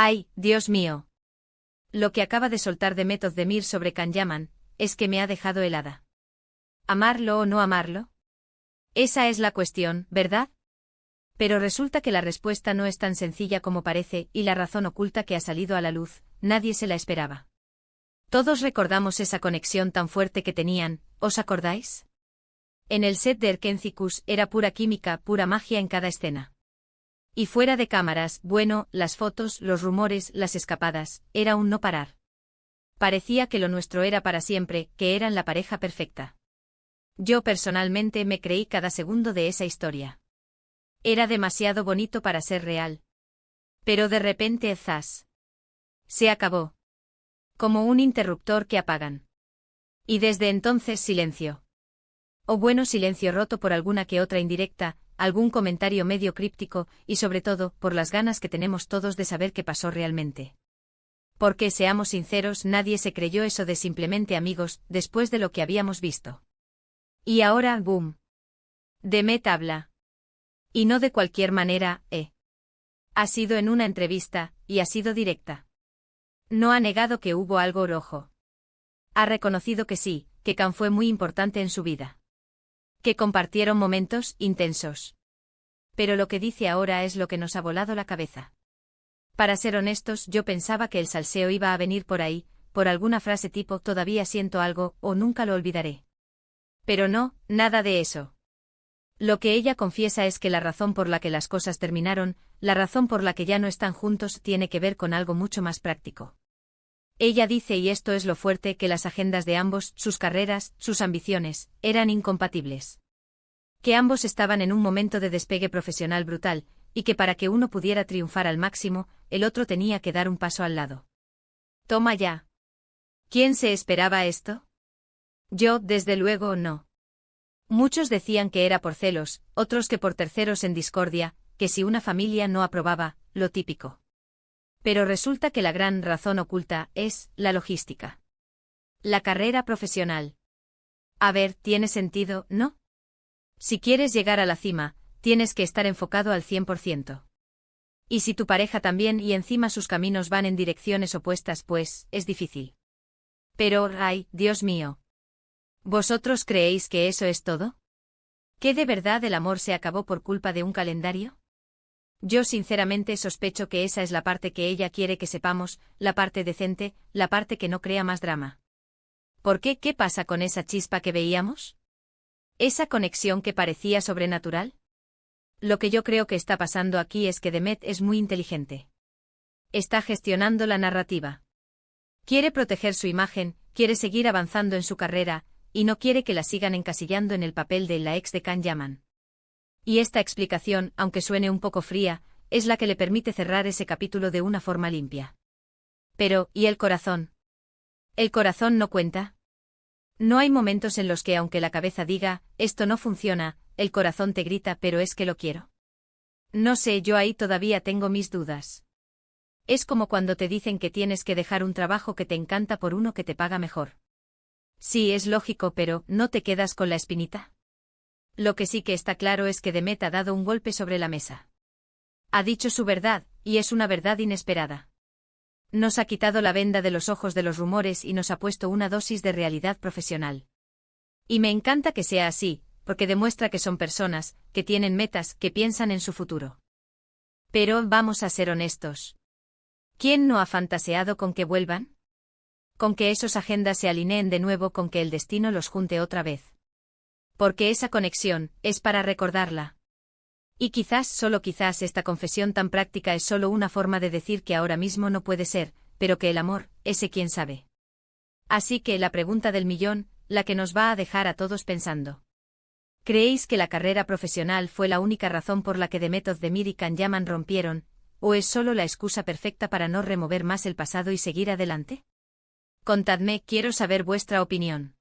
Ay, Dios mío. Lo que acaba de soltar Demet Özdemir sobre Can Yaman es que me ha dejado helada. ¿Amarlo o no amarlo? Esa es la cuestión, ¿verdad? Pero resulta que la respuesta no es tan sencilla como parece, y la razón oculta que ha salido a la luz, nadie se la esperaba. Todos recordamos esa conexión tan fuerte que tenían, ¿os acordáis? En el set de Erkencicus era pura química, pura magia en cada escena. Y fuera de cámaras, bueno, las fotos, los rumores, las escapadas, era un no parar. Parecía que lo nuestro era para siempre, que eran la pareja perfecta. Yo personalmente me creí cada segundo de esa historia. Era demasiado bonito para ser real. Pero de repente, ¡zas! Se acabó. Como un interruptor que apagan. Y desde entonces silencio. O bueno, silencio roto por alguna que otra indirecta, algún comentario medio críptico, y sobre todo, por las ganas que tenemos todos de saber qué pasó realmente. Porque, seamos sinceros, nadie se creyó eso de simplemente amigos, después de lo que habíamos visto. Y ahora, boom. Demet habla. Y no de cualquier manera, Ha sido en una entrevista, y ha sido directa. No ha negado que hubo algo rojo. Ha reconocido que sí, que Can fue muy importante en su vida. Que compartieron momentos intensos. Pero lo que dice ahora es lo que nos ha volado la cabeza. Para ser honestos, yo pensaba que el salseo iba a venir por ahí, por alguna frase tipo todavía siento algo, o nunca lo olvidaré. Pero no, nada de eso. Lo que ella confiesa es que la razón por la que las cosas terminaron, la razón por la que ya no están juntos, tiene que ver con algo mucho más práctico. Ella dice, y esto es lo fuerte, que las agendas de ambos, sus carreras, sus ambiciones, eran incompatibles. Que ambos estaban en un momento de despegue profesional brutal, y que para que uno pudiera triunfar al máximo, el otro tenía que dar un paso al lado. Toma ya. ¿Quién se esperaba esto? Yo, desde luego, no. Muchos decían que era por celos, otros que por terceros en discordia, que si una familia no aprobaba, lo típico. Pero resulta que la gran razón oculta es la logística. La carrera profesional. A ver, ¿tiene sentido, no? Si quieres llegar a la cima, tienes que estar enfocado al 100%. Y si tu pareja también y encima sus caminos van en direcciones opuestas, pues, es difícil. Pero, ay, Dios mío. ¿Vosotros creéis que eso es todo? ¿Que de verdad el amor se acabó por culpa de un calendario? Yo sinceramente sospecho que esa es la parte que ella quiere que sepamos, la parte decente, la parte que no crea más drama. ¿Por qué? ¿Qué pasa con esa chispa que veíamos? ¿Esa conexión que parecía sobrenatural? Lo que yo creo que está pasando aquí es que Demet es muy inteligente. Está gestionando la narrativa. Quiere proteger su imagen, quiere seguir avanzando en su carrera, y no quiere que la sigan encasillando en el papel de la ex de Can Yaman. Y esta explicación, aunque suene un poco fría, es la que le permite cerrar ese capítulo de una forma limpia. Pero, ¿y el corazón? ¿El corazón no cuenta? No hay momentos en los que aunque la cabeza diga, esto no funciona, el corazón te grita, pero es que lo quiero. No sé, yo ahí todavía tengo mis dudas. Es como cuando te dicen que tienes que dejar un trabajo que te encanta por uno que te paga mejor. Sí, es lógico, pero ¿no te quedas con la espinita? Lo que sí que está claro es que Demet ha dado un golpe sobre la mesa. Ha dicho su verdad, y es una verdad inesperada. Nos ha quitado la venda de los ojos de los rumores y nos ha puesto una dosis de realidad profesional. Y me encanta que sea así, porque demuestra que son personas, que tienen metas, que piensan en su futuro. Pero vamos a ser honestos. ¿Quién no ha fantaseado con que vuelvan? Con que esos agendas se alineen de nuevo, con que el destino los junte otra vez. Porque esa conexión es para recordarla. Y quizás, solo quizás, esta confesión tan práctica es solo una forma de decir que ahora mismo no puede ser, pero que el amor, ese quién sabe. Así que la pregunta del millón, la que nos va a dejar a todos pensando. ¿Creéis que la carrera profesional fue la única razón por la que Demet Özdemir y Can Yaman rompieron, o es solo la excusa perfecta para no remover más el pasado y seguir adelante? Contadme, quiero saber vuestra opinión.